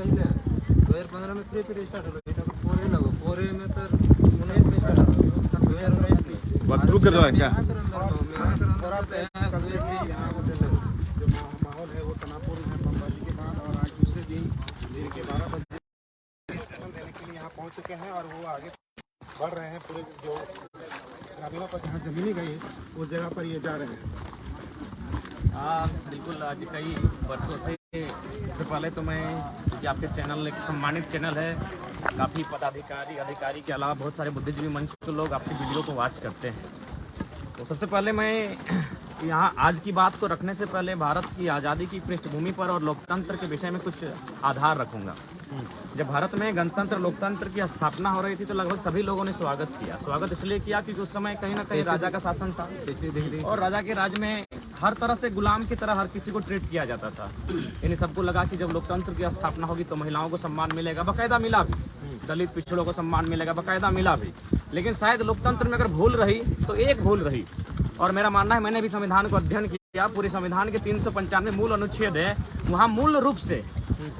नाही ना 2015 में फिर स्टार्ट हलो এটা পরে লাগো পরে में तर 19 में स्टार्ट हलो 2019 में बदलू कर रहा है क्या? जो माहौल है वो तनावपूर्ण है बमबारी के बाद, और आज दूसरे दिन दिन के 12 बजे देने के लिए यहाँ पहुँच चुके हैं और वो आगे बढ़ रहे हैं। पूरे जो ग्रामीणों पर जहाँ ज़मीनी गई है उस जगह पर ये जा रहे हैं। हाँ बिल्कुल, आज कई वर्षों से सबसे पहले तो मैं, क्योंकि आपके चैनल एक सम्मानित चैनल है, काफ़ी पदाधिकारी अधिकारी के अलावा बहुत सारे बुद्धिजीवी मंच के लोग आपकी वीडियो को वॉच करते हैं। तो सबसे पहले मैं यहाँ आज की बात को रखने से पहले भारत की आज़ादी की पृष्ठभूमि पर और लोकतंत्र के विषय में कुछ आधार रखूँगा। जब भारत में गणतंत्र लोकतंत्र की स्थापना हो रही थी तो लगभग सभी लोगों ने स्वागत किया। स्वागत इसलिए किया क्योंकि उस समय कहीं ना कहीं राजा का शासन था और राजा के राज में हर तरह से गुलाम की तरह हर किसी को ट्रीट किया जाता था। यानी सबको लगा कि जब लोकतंत्र की स्थापना होगी तो महिलाओं को सम्मान मिलेगा, बाकायदा मिला भी, दलित पिछड़ों को सम्मान मिलेगा, बाकायदा मिला भी। लेकिन शायद लोकतंत्र में अगर भूल रही तो एक भूल रही, और मेरा मानना है, मैंने भी संविधान को अध्ययन किया, पूरे संविधान के 395 मूल अनुच्छेद है, वहाँ मूल रूप से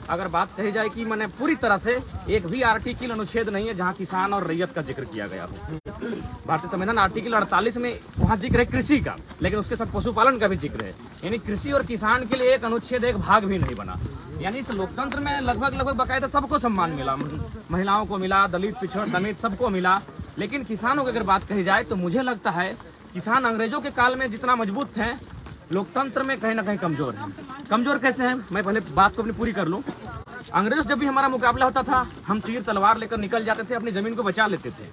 अगर बात कही जाए कि मैंने पूरी तरह से एक भी आर्टिकल अनुच्छेद नहीं है जहाँ किसान और रैयत का जिक्र किया गया हो। भारतीय संविधान आर्टिकल 48 में वहाँ जिक्र है कृषि का, लेकिन उसके साथ पशुपालन का भी जिक्र है। यानी कृषि और किसान के लिए एक अनुच्छेद एक भाग भी नहीं बना। यानी इस लोकतंत्र में लगभग बाकायदा सबको सम्मान मिला, महिलाओं को मिला, दलित पिछड़ दलित सबको मिला। लेकिन किसानों की अगर बात कही जाए तो मुझे लगता है किसान अंग्रेजों के काल में जितना मजबूत थे, लोकतंत्र में कहीं ना कहीं कमजोर हैं। कमजोर कैसे हैं, मैं पहले बात को अपनी पूरी कर लूं। अंग्रेजों से जब भी हमारा मुकाबला होता था, हम तीर तलवार लेकर निकल जाते थे, अपनी जमीन को बचा लेते थे।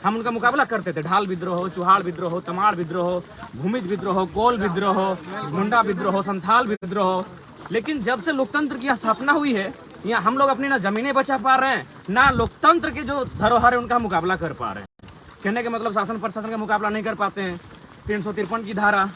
हम उनका मुकाबला करते थे, ढाल विद्रोह हो, चुहाड़ विद्रोह हो, तमाड़ विद्रोह हो, भूमिज विद्रोह हो, कोल विद्रोह हो, मुंडा विद्रोह हो, संथाल विद्रोह हो। लेकिन जब से लोकतंत्र की स्थापना हुई है, यहाँ हम लोग अपनी ना जमीनें बचा पा रहे हैं, ना लोकतंत्र के जो धरोहर है उनका मुकाबला कर पा रहे हैं। कहने का मतलब शासन प्रशासन का मुकाबला नहीं कर पाते हैं। 353 की धारा,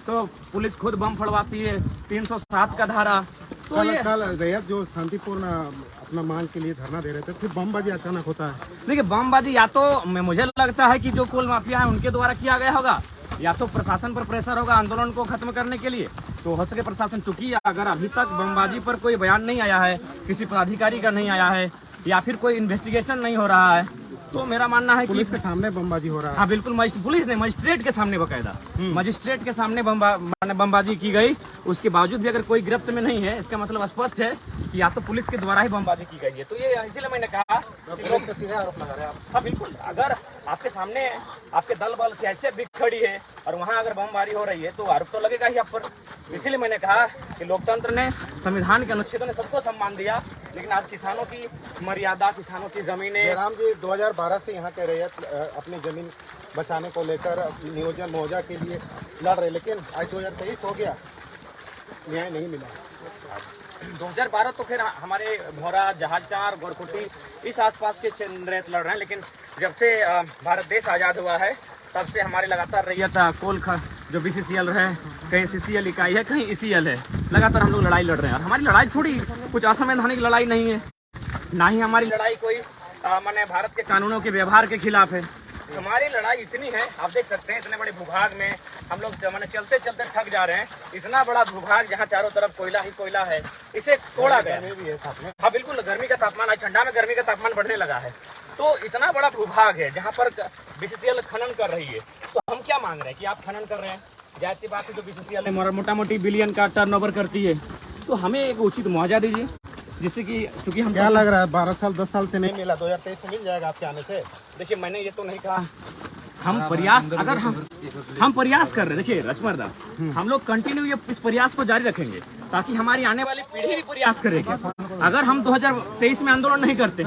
तो पुलिस खुद बम फड़वाती है। 307 का धारा, तो ये कल रैयत जो शांतिपूर्ण अपना मांग के लिए धरना दे रहे थे, फिर बमबाजी अचानक होता है। देखिए, बमबाजी या तो मुझे लगता है कि जो कोल माफिया है उनके द्वारा किया गया होगा, या तो प्रशासन पर प्रेशर होगा आंदोलन को खत्म करने के लिए। तो हो सके प्रशासन, चूंकि अगर अभी तक बमबाजी पर कोई बयान नहीं आया है, किसी पदाधिकारी का नहीं आया है, या फिर कोई इन्वेस्टिगेशन नहीं हो रहा है, तो मेरा मानना है कि पुलिस के सामने बमबाजी हो रहा है। हाँ बिल्कुल, पुलिस ने मजिस्ट्रेट के सामने बकायदा मजिस्ट्रेट के सामने बमबाजी की गई। उसके बावजूद भी अगर कोई गिरफ्त में नहीं है, इसका मतलब स्पष्ट है कि या तो पुलिस के द्वारा ही बमबाजी की गई है। तो ये इसीलिए मैंने कहा कि पुलिस का सीधे आरोप लगा रहे हैं आप। हाँ बिल्कुल, अगर आपके सामने आपके दल बल से ऐसे भी खड़ी है और वहाँ अगर बमबारी हो रही है तो आरोप तो लगेगा ही आप पर। इसीलिए मैंने कहा कि लोकतंत्र ने, संविधान के अनुच्छेदों ने सबको सम्मान दिया, लेकिन आज किसानों की मर्यादा, किसानों की जमीनें। जयराम जी 2012 से यहाँ के रैयत अपनी जमीन बचाने को लेकर नियोजन मुआवजा के लिए लड़ रहे, लेकिन आज 2023 हो गया, न्याय नहीं मिला। 2012 तो खैर हमारे भोरा, जहाजटार, गोरकुटी इस आसपास के रैयत लड़ रहे हैं, लेकिन जब से भारत देश आज़ाद हुआ है तब से हमारे लगातार रैयत कोल जो BCCL है, कहीं CCL इकाई है, कहीं ECL है, लगातार हम लोग लड़ाई लड़ रहे हैं। और हमारी लड़ाई थोड़ी कुछ असंवैधानिक लड़ाई नहीं है, ना ही हमारी लड़ाई कोई माने भारत के कानूनों के व्यवहार के खिलाफ है। हमारी लड़ाई इतनी है, आप देख सकते हैं इतने बड़े भूभाग में हम लोग मैंने चलते चलते थक जा रहे हैं। इतना बड़ा भूभाग जहाँ चारों तरफ कोयला ही कोयला है, इसे तोड़ा गया। हाँ बिल्कुल, गर्मी का तापमान, आज ठंडा में गर्मी का तापमान बढ़ने लगा है। तो इतना बड़ा भूभाग है जहाँ पर BCCL खनन कर रही है, तो हम क्या मांग रहे हैं कि आप खनन कर रहे हैं, जाहिर सी बात है जो BCCL मोटा मोटी बिलियन का टर्नओवर करती है, तो हमें एक उचित मुआवजा दीजिए, जिससे कि चूंकि हम क्या लग रहा है 12 साल 10 साल से नहीं मिला, 2023 से मिल जाएगा आपके आने से? देखिए, मैंने ये तो नहीं कहा, हम प्रयास, अगर हम प्रयास कर रहे हैं। देखिए रचमर्दा, हम लोग कंटिन्यू इस प्रयास को जारी रखेंगे ताकि हमारी आने वाली पीढ़ी भी प्रयास करेगी। अगर हम 2023 में आंदोलन नहीं करते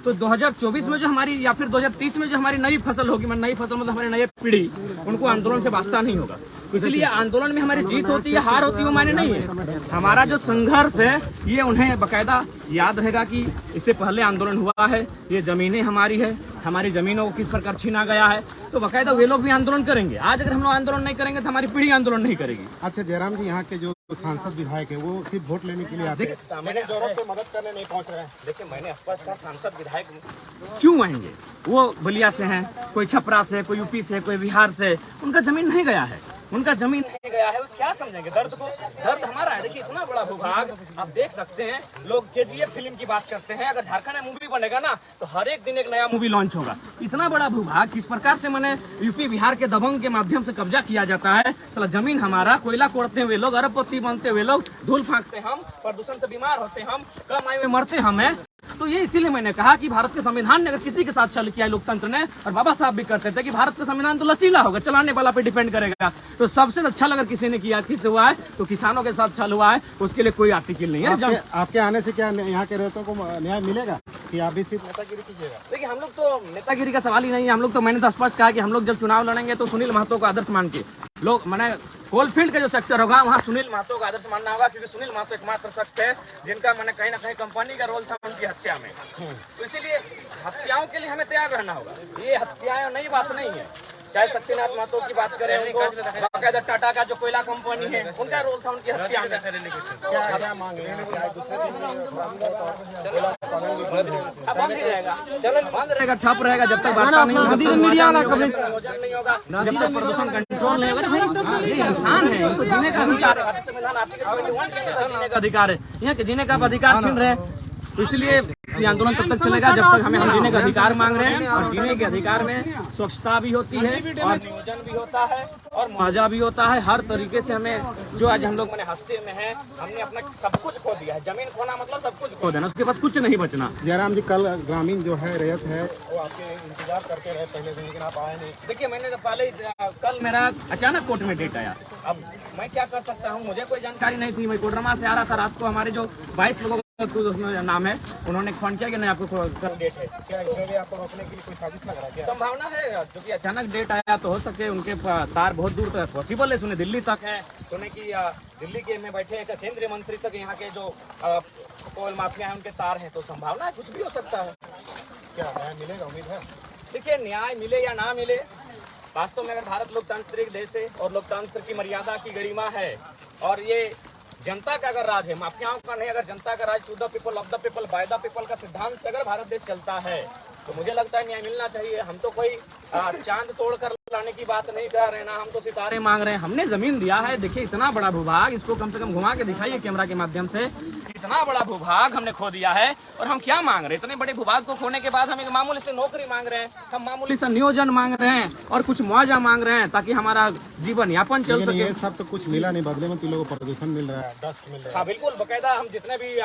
तो 2024 में जो हमारी, या फिर 2030 में जो हमारी नई फसल होगी, नई फसल मतलब हमारी नई पीढ़ी, उनको आंदोलन से वास्ता नहीं होगा। इसलिए आंदोलन में हमारी जीत होती है, हार होती है, वो मायने नहीं है। हमारा जो संघर्ष है ये उन्हें बाकायदा याद रहेगा कि इससे पहले आंदोलन हुआ है, ये जमीनें हमारी है, हमारी जमीनों को किस प्रकार छीना गया है, तो बाकायदा वे लोग भी आंदोलन करेंगे। आज अगर हम लोग आंदोलन नहीं करेंगे तो हमारी पीढ़ी आंदोलन नहीं करेगी। अच्छा जयराम जी, यहाँ के जो सांसद विधायक है वो सिर्फ वोट लेने के लिए आते हैं, मैंने जरूरत पे मदद करने नहीं पहुँच रहे हैं। देखिए, मैंने स्पष्ट कहा, सांसद विधायक क्यों आएंगे? वो बलिया से हैं, कोई छपरा से, कोई यूपी से, कोई बिहार से, उनका जमीन नहीं गया है। उनका जमीन नहीं गया है, वो क्या समझेंगे दर्द को? दर्द हमारा है। देखिए इतना बड़ा भूभाग आप देख सकते हैं। लोग KGF फिल्म की बात करते हैं, अगर झारखंड में मूवी बनेगा ना तो हर एक दिन एक नया मूवी लॉन्च होगा। इतना बड़ा भूभाग किस प्रकार से मैंने यूपी बिहार के दबंग के माध्यम से कब्जा किया जाता है। चला जमीन हमारा, कोयला कोड़ते हुए लोग, अरबपति बनते हुए लोग, धूल फांकते हम, प्रदूषण से बीमार होते हम, कम आयु में मरते हमें। तो ये इसीलिए मैंने कहा कि भारत के संविधान ने अगर किसी के साथ छल किया है लोकतंत्र ने, और बाबा साहब भी करते थे कि भारत का संविधान तो लचीला होगा, चलाने वाला पे डिपेंड करेगा। तो सबसे छल अगर किसी ने किया, किससे हुआ है तो किसानों के साथ छल हुआ है, उसके लिए कोई आर्टिकल नहीं है। आपके आने से क्या यहाँ के रेतों को न्याय मिलेगा कि आप भी सिर्फ नेतागिरी कीजिएगा? देखिए हम लोग तो नेतागिरी का सवाल ही नहीं है। हम लोग तो, मैंने तो स्पष्ट कहा कि हम लोग जब चुनाव लड़ेंगे तो सुनील महतो को आदर्श मान के लोग, मैंने कोलफील्ड का जो सेक्टर होगा वहाँ सुनील महतो का आदर्श मानना होगा, क्योंकि सुनील महतो एकमात्र शख्स है जिनका मैंने कहीं ना कहीं कंपनी का रोल था उनकी हत्या में। तो इसीलिए हत्याओं के लिए हमें तैयार रहना होगा। ये हत्याएं नई बात नहीं है। चाहे शक्तिनाथ महतो की बात करें, उनको बाकायदा टाटा का जो कोयला कंपनी है उनका रोल था उनकी हत्या में। क्या मांग रहे हैं? क्या दूसरे अब बंद ही रहेगा, बंद रहेगा, ठप रहेगा जब तक वार्ता नहीं होगा, मीडिया नहीं होगा, जब तक प्रदूषण कंट्रोल नहीं होगा। ये इंसान है, इनको जीने का अधिकार है। संविधान आर्टिकल 21 के जीने का अधिकार है, यहाँ के जीने का अधिकार छीन रहे हैं। तो इसलिए ये आंदोलन तब तक चलेगा जब तक हम जीने का अधिकार मांग रहे हैं। और जीने के अधिकार में स्वच्छता भी होती है और नियोजन भी होता है और मुआवजा भी होता है। हर तरीके से हमें, जो आज हम लोग मैंने हादसे में है, हमने अपना सब कुछ खो दिया है। जमीन खोना मतलब सब कुछ खो देना, उसके पास कुछ नहीं बचना। जयराम जी, कल ग्रामीण जो है रैयत है वो आपके इंतजार करते रहे पहले से, लेकिन आप आए नहीं। देखिए मैंने तो पहले कल मेरा अचानक कोर्ट में डेट आया। अब मैं क्या कर सकता हूँ, मुझे कोई जानकारी नहीं थी। मैं कोडरमा से आ रहा था रात को। हमारे जो 22 लोगों उसमें नाम है, उन्होंने फोन किया कि नहीं आपको कल डेट है। क्या इसमें आपको रोकने के लिए कोई साजिश लग रहा है? क्या संभावना है, क्योंकि अचानक डेट आया तो हो सके उनके तार बहुत दूर तक पॉसिबल है, सुने दिल्ली तक है, सुने कि दिल्ली के में बैठे एक केंद्रीय मंत्री तक यहाँ के जो कोल माफिया है उनके तार हैं। तो संभावना है, कुछ भी हो सकता है। क्या न्याय मिलेगा? उम्मीद है। देखिए न्याय मिले या ना मिले, वास्तव में अगर भारत लोकतांत्रिक देश है और लोकतंत्र की मर्यादा की गरिमा है और ये जनता का अगर राज है, माफियाओं का नहीं, अगर जनता का राज, to the people of the people by the people का सिद्धांत से अगर भारत देश चलता है तो मुझे लगता है न्याय मिलना चाहिए। हम तो कोई चांद तोड़कर लाने की बात नहीं कर रहे ना, हम तो सितारे मांग रहे हैं। हमने जमीन दिया है। देखिए इतना बड़ा भूभाग, इसको कम से कम घुमा के दिखाइए कैमरा के माध्यम से। इतना बड़ा भूभाग हमने खो दिया है और हम क्या मांग रहे हैं? इतने बड़े भूभाग को खोने के बाद हम एक मामूली से नौकरी मांग रहे हैं, हम मामूली से नियोजन मांग रहे हैं और कुछ मुआवजा मांग रहे हैं ताकि हमारा जीवन यापन चल सके। ये सब तो कुछ मिला नहीं, बदले में तो लोगों को प्रदूषण मिल रहा है, डस्ट मिल रहा है। हाँ बिल्कुल, बकायदा हम जितने भी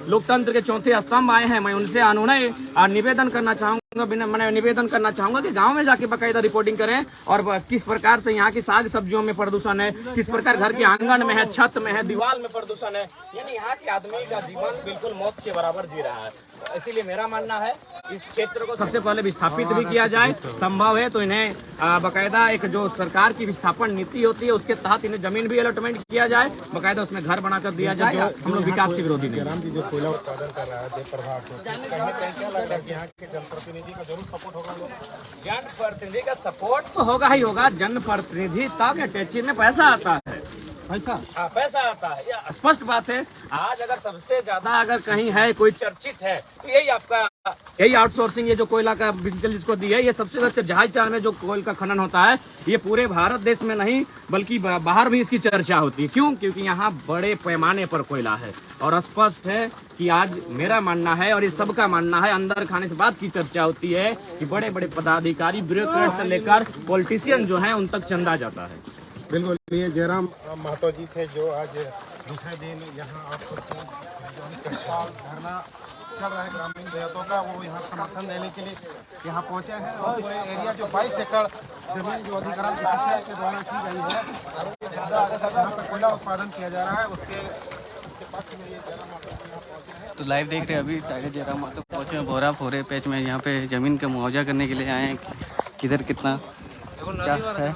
लोकतंत्र के चौथे स्तंभ आए हैं, मैं उनसे अनुनय निवेदन करना चाहूंगा, मैं निवेदन करना चाहूंगा कि गांव में जाके बकायदा रिपोर्टिंग करें और किस प्रकार से यहाँ की साग सब्जियों में प्रदूषण है, किस प्रकार घर के आंगन में है, छत में है, दीवार में प्रदूषण है। यानी यहाँ के आदमी का जीवन बिल्कुल मौत के बराबर जी रहा है। इसीलिए मेरा मानना है इस क्षेत्र को सबसे पहले विस्थापित भी किया जाए, संभव है तो इन्हें बकायदा एक जो सरकार की विस्थापन नीति होती है उसके तहत इन्हें जमीन भी अलॉटमेंट किया जाए, बकायदा उसमें घर बनाकर दिया जाए। हम लोग विकास के विरोधी नहीं। जयराम जी, जो कोयला उत्पादन कर रहा है जयप्रभाव से, क्या लगता है कि यहाँ के जनप्रतिनिधि का जरूर सपोर्ट होगा? जनप्रतिनिधि का सपोर्ट तो होगा ही होगा। जनप्रतिनिधि तक अटैची में पैसा आता है, पैसा, हाँ पैसा आता है, ये स्पष्ट बात है। आज अगर सबसे ज्यादा अगर कहीं है कोई चर्चित है तो यही आपका, यही आउटसोर्सिंग, ये जो कोयला का डिजिटल जिसको दी है, ये सबसे ज्यादा जहाज चाल में जो कोयल का खनन होता है, ये पूरे भारत देश में नहीं बल्कि बाहर भी इसकी चर्चा होती है। क्यों? क्योंकि यहाँ बड़े पैमाने पर कोयला है और स्पष्ट है कि आज मेरा मानना है और ये सबका मानना है, अंदर खाने से बाद की चर्चा होती है कि बड़े बड़े पदाधिकारी, ब्यूरोक्रेट से लेकर पॉलिटिशियन जो है उन तक चंदा जाता है। बिल्कुल। ये जयराम महतो जी थे जो आज दूसरे दिन यहाँ आपको धरना चल रहा है ग्रामीण रैयतों का, वो यहाँ समर्थन देने के लिए यहाँ पहुँचे हैं और पूरे एरिया जो 22 एकड़ जमीन जो अधिग्रहण किसी के द्वारा की गई है, यहाँ पर कोयला उत्पादन किया जा रहा है, उसके पक्ष में ये जयराम महतो यहाँ पहुँचे हैं। तो लाइव देख रहे हैं, अभी टाइगर जयराम महतो पहुँचे हैं भोरा फोरे पैच में। यहाँ पे ज़मीन का मुआवजा करने के लिए आए हैं। किधर कितना क्या है